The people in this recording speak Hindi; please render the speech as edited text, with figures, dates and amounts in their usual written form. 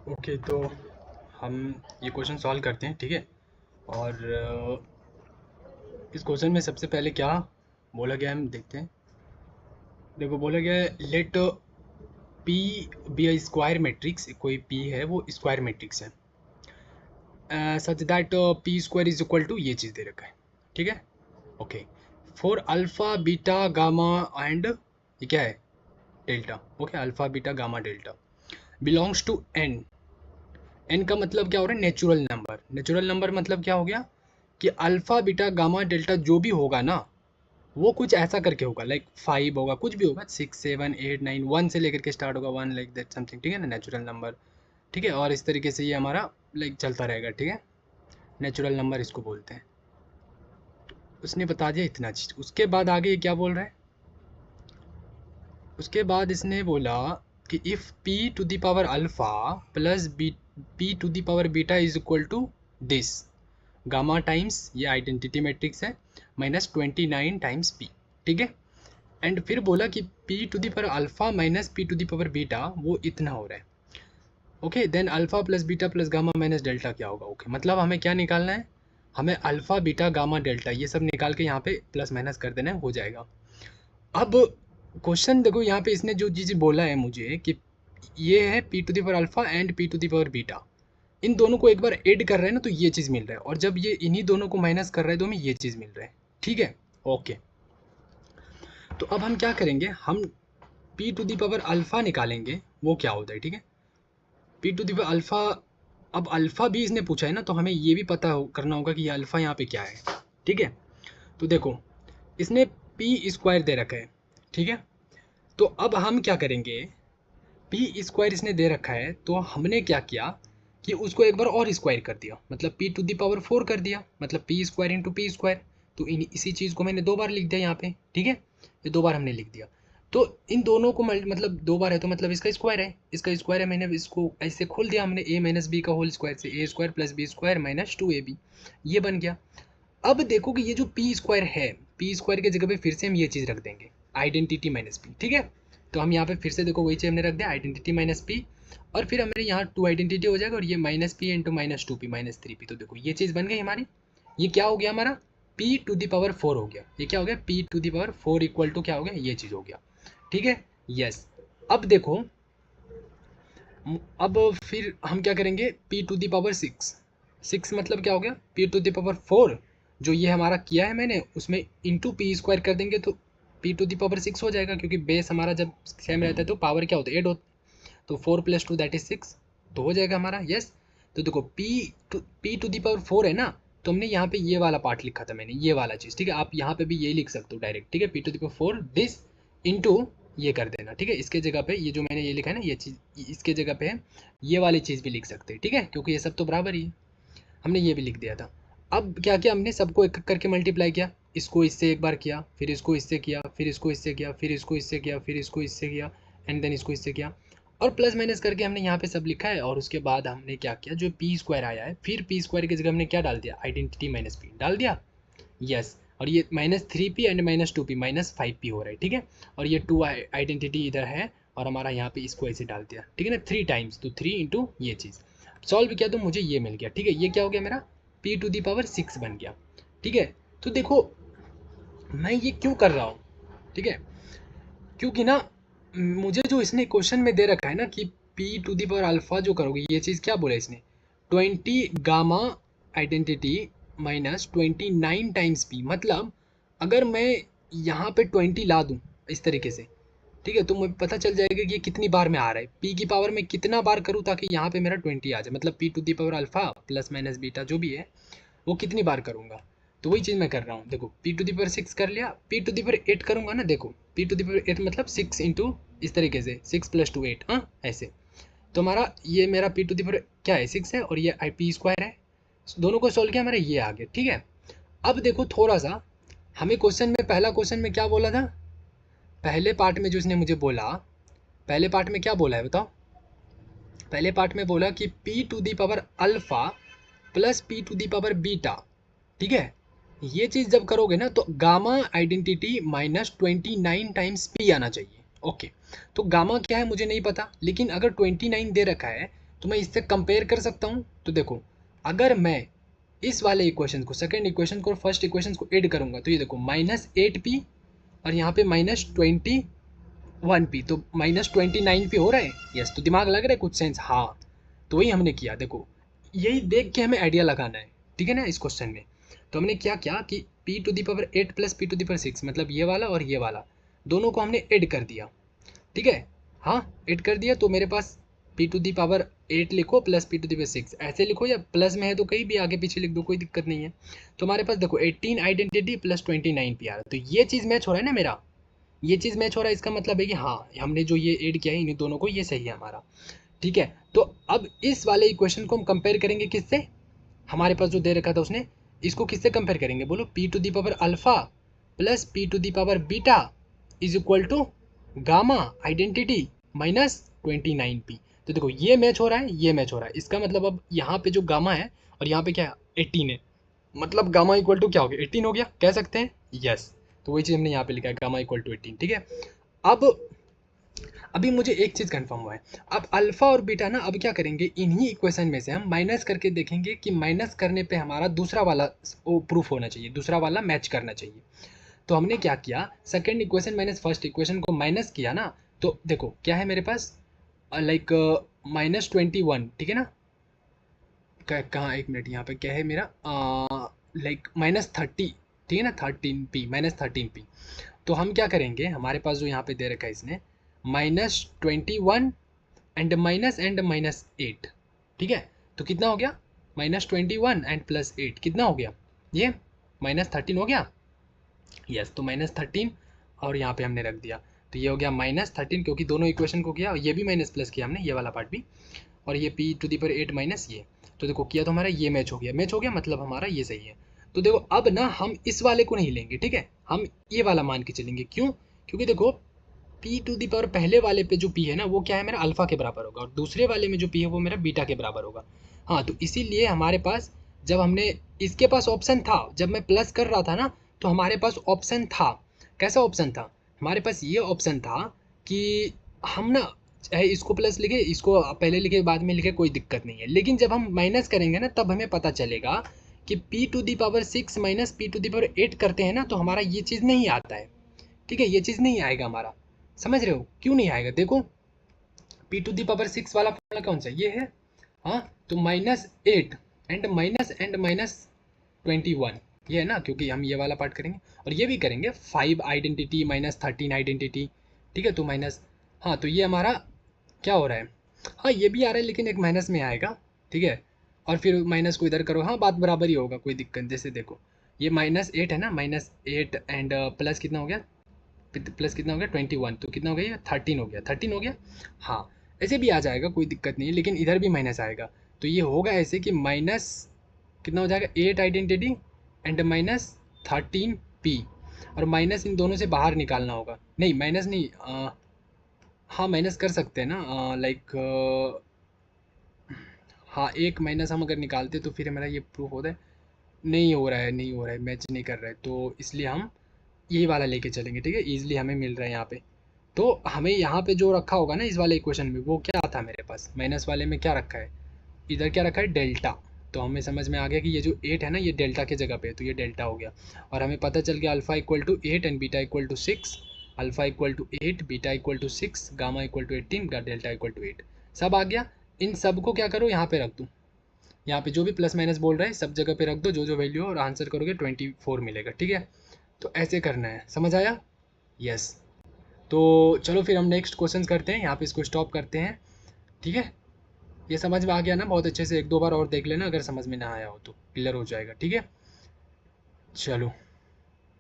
ओके, तो हम ये क्वेश्चन सॉल्व करते हैं, ठीक है। और इस क्वेश्चन में सबसे पहले क्या बोला गया है हम देखते हैं। देखो, बोला गया है let P be a square matrix. कोई पी है वो स्क्वायर मैट्रिक्स है, such that P square is equal to ये चीज़ दे रखा है, ठीक है। Okay, for alpha beta gamma and ये क्या है, delta. Okay, alpha beta gamma delta belongs to N. N का मतलब क्या हो रहा है, नेचुरल नंबर। नेचुरल नंबर मतलब क्या हो गया कि अल्फा बीटा गामा डेल्टा जो भी होगा ना, वो कुछ ऐसा करके होगा, लाइक 5 होगा, कुछ भी होगा, 6 7 8 9, 1 से लेकर के स्टार्ट होगा, 1 लाइक दैट समथिंग, ठीक है ना, नेचुरल नंबर। ठीक है, और इस तरीके से ये हमारा लाइक चलता रहेगा, ठीक है। नेचुरल नंबर इसको बोलते हैं। उसने बता दिया इतना चीज़। उसके बाद आगे ये क्या बोल रहा है, उसके बाद इसने बोला कि if p to the power alpha plus b p to the power beta is equal to this gamma times ये आइडेंटिटी मैट्रिक्स है माइनस 29 टाइम्स पी, ठीक है। एंड फिर बोला कि p to the power alpha minus p to the power beta वो इतना हो रहा है। Okay, then alpha plus beta plus gamma minus delta क्या होगा। ओके, मतलब हमें क्या निकालना है, हमें अल्फा बीटा गामा डेल्टा ये सब निकाल के यहाँ पे प्लस माइनस कर देना है, हो जाएगा। अब क्वेश्चन देखो, यहाँ पे इसने जो चीज़ बोला है मुझे कि ये है P to the power alpha and P to the power beta, इन दोनों को एक बार ऐड कर रहे हैं ना तो ये चीज़ मिल रहा है, और जब ये इन्हीं दोनों को माइनस कर रहे हैं तो हमें ये चीज़ मिल रहा है, ठीक है। ओके, तो अब हम क्या करेंगे, हम p to the power alpha निकालेंगे, वो क्या होता है, ठीक है। P to the power alpha, अब अल्फ़ा भी इसने पूछा है ना, तो हमें ये भी पता करना होगा कि ये अल्फ़ा यहाँ पे क्या है, ठीक है। तो देखो, इसने पी स्क्वायर दे रखा है, ठीक है। तो अब हम क्या करेंगे, पी स्क्वायर इसने दे रखा है, तो हमने क्या किया कि उसको एक बार और स्क्वायर कर दिया, मतलब पी टू दी पावर 4 कर दिया, मतलब P square into P square. तो इसी चीज़ को मैंने 2 बार लिख दिया यहाँ पे, ठीक है, ये 2 बार हमने लिख दिया। तो इन दोनों को मतलब 2 बार है तो मतलब इसका स्क्वायर है, इसका स्क्वायर है, मैंने इसको ऐसे खोल दिया हमने, ए माइनस बी का होल स्क्वायर से A square plus B square minus 2ab, ये बन गया। अब देखो कि ये जो पी स्क्वायर है, पी स्क्वायर की जगह पे फिर से हम ये चीज़ रख देंगे, आइडेंटिटी माइनस पी, ठीक है। तो हम यहाँ पे फिर से देखो वही चीज़ हमने रख दिया, आइडेंटिटी माइनस पी, और फिर हमारे यहाँ 2 आइडेंटिटी हो जाएगा, और ये minus P into minus 2p minus 3p। तो देखो ये चीज़ बन गई हमारी, ये क्या हो गया हमारा, p टू दी पावर 4 हो गया। ये क्या हो गया, p to the power 4 equal to क्या हो गया, ये चीज़ हो गया, ठीक है। यस, अब देखो, अब फिर हम क्या करेंगे, p टू दी पावर 6, 6 मतलब क्या हो गया, p टू दी पावर 4, जो ये हमारा किया है मैंने उसमें इंटू पी स्क्वायर कर देंगे तो p टू दी पावर 6 हो जाएगा, क्योंकि बेस हमारा जब सेम रहता है तो पावर क्या होता है, ऐड होता है। तो 4 प्लस 2 दैट इज 6, तो हो जाएगा हमारा। यस, तो देखो p टू दी पावर 4 है ना, तो हमने यहाँ पे ये वाला पार्ट लिखा था मैंने, ये वाला चीज़, ठीक है। आप यहाँ पे भी यही लिख सकते हो डायरेक्ट, ठीक है, p to the power 4 this into ये कर देना, ठीक है। इसके जगह पे ये जो मैंने ये लिखा है ना, ये चीज़ इसके जगह पे है, ये वाली चीज़ भी लिख सकते हैं, ठीक है, क्योंकि ये सब तो बराबर ही है। हमने ये भी लिख दिया था। अब क्या किया हमने, सबको एक एक करके मल्टीप्लाई किया, इसको इससे एक बार किया, फिर इसको इससे किया, फिर इसको इससे किया, फिर इसको इससे किया, फिर इसको इससे किया, एंड देन इसको इससे किया, और प्लस माइनस करके हमने यहाँ पे सब लिखा है। और उसके बाद हमने क्या किया, जो पी स्क्वायर आया है, फिर पी स्क्वायर की जगह हमने क्या डाल दिया, आइडेंटिटी माइनस पी डाल दिया। यस, और ये minus 3p and minus 2p minus 5p हो रहा है, ठीक है। और ये 2 आइडेंटिटी इधर है, और हमारा यहाँ पे इसको ऐसे डाल दिया, ठीक है ना, 3 टाइम्स, तो 3 इंटू ये चीज़ सॉल्व किया तो मुझे ये मिल गया, ठीक है। ये क्या हो गया मेरा, p टू दी पावर 6 बन गया, ठीक है। तो देखो मैं ये क्यों कर रहा हूँ, ठीक है, क्योंकि ना मुझे जो इसने क्वेश्चन में दे रखा है ना कि p to the power alpha जो करोगे, ये चीज़ क्या बोला इसने, 20 gamma identity minus 29 times p, मतलब अगर मैं यहाँ पे 20 ला दूँ इस तरीके से, ठीक है, तो मुझे पता चल जाएगा कि ये कितनी बार में आ रहा है, p की पावर में कितना बार करूँ ताकि यहाँ पे मेरा 20 आ जाए, मतलब p to the power alpha plus minus beta जो भी है वो कितनी बार करूँगा। तो वही चीज़ मैं कर रहा हूँ, देखो पी टू दी पावर 6 कर लिया, पी टू दी पावर 8 करूँगा ना, देखो पी टू दी पावर 8 मतलब 6 इंटू इस तरीके से 6 प्लस 2 8, हाँ ऐसे। तो हमारा ये मेरा पी टू दी पावर क्या है, 6 है, और ये आई पी स्क्वायर है, दोनों को सॉल्व किया हमारा ये आ गया, ठीक है। अब देखो थोड़ा सा, हमें क्वेश्चन में पहला क्वेश्चन में क्या बोला था, पहले पार्ट में जो इसने मुझे बोला, पहले पार्ट में क्या बोला है बताओ, पहले पार्ट में बोला कि p to the power alpha plus p to the power beta, ठीक है। ये चीज़ जब करोगे ना तो gamma identity minus 29 times p आना चाहिए। ओके, तो गामा क्या है मुझे नहीं पता, लेकिन अगर 29 दे रखा है तो मैं इससे कंपेयर कर सकता हूँ। तो देखो, अगर मैं इस वाले इक्वेशन को, सेकेंड इक्वेशन को और फर्स्ट इक्वेशन को ऐड करूँगा, तो ये देखो -8p और यहाँ पे -21p, तो -29p हो रहा है। यस, तो दिमाग लग रहा है कुछ सेंस? हाँ, तो वही हमने किया। देखो, यही देख के हमें आइडिया लगाना है, ठीक है ना, इस क्वेश्चन में। तो हमने क्या किया कि p⁴ प्लस p⁴ मतलब ये वाला और ये वाला दोनों को हमने ऐड कर दिया, ठीक है। हाँ, ऐड कर दिया, तो मेरे पास p⁴ लिखो प्लस p⁴ ऐसे लिखो, या प्लस में है तो कहीं भी आगे पीछे लिख दो, कोई दिक्कत नहीं है। तो हमारे पास देखो 18 आइडेंटिटी प्लस 29p आ रहा है, तो ये चीज़ मैच हो रहा है ना मेरा, ये चीज़ मैच हो रहा है। इसका मतलब है कि हाँ, हमने जो ये ऐड किया है इन दोनों को, ये सही है हमारा, ठीक है। तो अब इस वाले इक्वेशन को हम कंपेयर करेंगे किससे? हमारे पास जो दे रखा था उसने, इसको किससे कंपेयर करेंगे बोलो? p⁴ plus p⁵ is equal to gamma identity minus 29p। तो देखो, ये मैच हो रहा है, ये मैच हो रहा है। इसका मतलब अब यहाँ पे जो गामा है और यहाँ पे क्या है 18 है, मतलब गामा इक्वल टू क्या हो गया? 18 हो गया, कह सकते हैं। यस, तो वही चीज़ हमने यहाँ पे लिखा है, गामा इक्वल टू 18, ठीक है। अब अभी मुझे एक चीज़ कंफर्म हुआ है। अब अल्फा और बीटा ना, अब क्या करेंगे, इन्हीं इक्वेशन में से हम माइनस करके देखेंगे कि माइनस करने पे हमारा दूसरा वाला प्रूफ होना चाहिए, दूसरा वाला मैच करना चाहिए। तो हमने क्या किया, second equation minus first equation को माइनस किया ना, तो देखो क्या है मेरे पास, लाइक -21, ठीक है ना। कहाँ, एक मिनट, यहाँ पे क्या है मेरा, लाइक -30, ठीक है ना, 13p, -13p। तो हम क्या करेंगे, हमारे पास जो यहाँ पे दे रखा है इसने -21 एंड -8, ठीक है। तो कितना हो गया, -21 एंड +8 कितना हो गया, ये -13 हो गया। यस, तो -13 और यहाँ पे हमने रख दिया, तो ये हो गया -13, क्योंकि दोनों इक्वेशन को किया, और ये भी माइनस प्लस किया हमने, ये वाला पार्ट भी, और ये p⁴ माइनस ये। तो देखो किया तो हमारा ये मैच हो गया, मैच हो गया, मतलब हमारा ये सही है। तो देखो अब ना हम इस वाले को नहीं लेंगे, ठीक है, हम ये वाला मान के चलेंगे। क्यों? क्योंकि देखो p⁴ पहले वाले पे जो p है ना, वो क्या है मेरा अल्फा के बराबर होगा, और दूसरे वाले में जो p है वो मेरा बीटा के बराबर होगा। हाँ, तो इसीलिए हमारे पास, जब हमने इसके पास ऑप्शन था, जब मैं प्लस कर रहा था ना, तो हमारे पास ऑप्शन था। कैसा ऑप्शन था? हमारे पास ये ऑप्शन था कि हम ना चाहे इसको प्लस लिखे, इसको पहले लिखे, बाद में लिखे, कोई दिक्कत नहीं है, लेकिन जब हम माइनस करेंगे ना, तब हमें पता चलेगा कि p⁴ माइनस p⁴ करते हैं ना, तो हमारा ये चीज़ नहीं आता है, ठीक है, ये चीज़ नहीं आएगा हमारा। समझ रहे हो क्यों नहीं आएगा? देखो, p⁴ वाला फॉर्मूला कौन सा, ये है। हाँ, तो -8 एंड -21, ये है ना, क्योंकि हम ये वाला पार्ट करेंगे और ये भी करेंगे, 5 आइडेंटिटी -13 आइडेंटिटी, ठीक है, तो माइनस, हाँ, तो ये हमारा क्या हो रहा है, हाँ ये भी आ रहा है, लेकिन एक माइनस में आएगा, ठीक है, और फिर माइनस को इधर करो, हाँ बात बराबर ही होगा, कोई दिक्कत। जैसे देखो, ये -8 है ना, -8 एंड प्लस कितना हो गया, प्लस कितना हो गया 21, तो कितना हो गया, 13 हो गया, 13 हो गया। हाँ, ऐसे भी आ जाएगा, कोई दिक्कत नहीं है, लेकिन इधर भी माइनस आएगा, तो ये होगा ऐसे कि माइनस कितना हो जाएगा, 8 आइडेंटिटी एंड -13p, और माइनस इन दोनों से बाहर निकालना होगा। नहीं, माइनस नहीं, हाँ माइनस कर सकते हैं ना, लाइक हाँ, एक माइनस हम अगर निकालते तो फिर हमारा ये प्रूफ होता है। नहीं हो रहा है, नहीं हो रहा है, मैच नहीं कर रहा है, तो इसलिए हम यही वाला लेके चलेंगे, ठीक है, ईजिली हमें मिल रहा है यहाँ पे। तो हमें यहाँ पे जो रखा होगा ना इस वाले इक्वेशन में, वो क्या था मेरे पास, माइनस वाले में क्या रखा है, इधर क्या रखा है, डेल्टा। तो हमें समझ में आ गया कि ये जो 8 है ना, ये डेल्टा की जगह पे है, तो ये डेल्टा हो गया, और हमें पता चल गया alpha equal to 8 and beta equal to 6, alpha equal to 8, beta equal to 6, gamma equal to 18, delta equal to 8, सब आ गया। इन सब को क्या करो, यहाँ पे रख दूँ, यहाँ पे जो भी प्लस माइनस बोल रहा है सब जगह पे रख दो, जो जो वैल्यू हो, और आंसर करोगे 24 मिलेगा, ठीक है। तो ऐसे करना है, समझ आया? यस। तो चलो फिर हम नेक्स्ट क्वेश्चन करते हैं, यहाँ पे इसको स्टॉप करते हैं, ठीक है। ये समझ में आ गया ना बहुत अच्छे से? एक दो बार और देख लेना, अगर समझ में ना आया हो तो क्लियर हो जाएगा, ठीक है। चलो।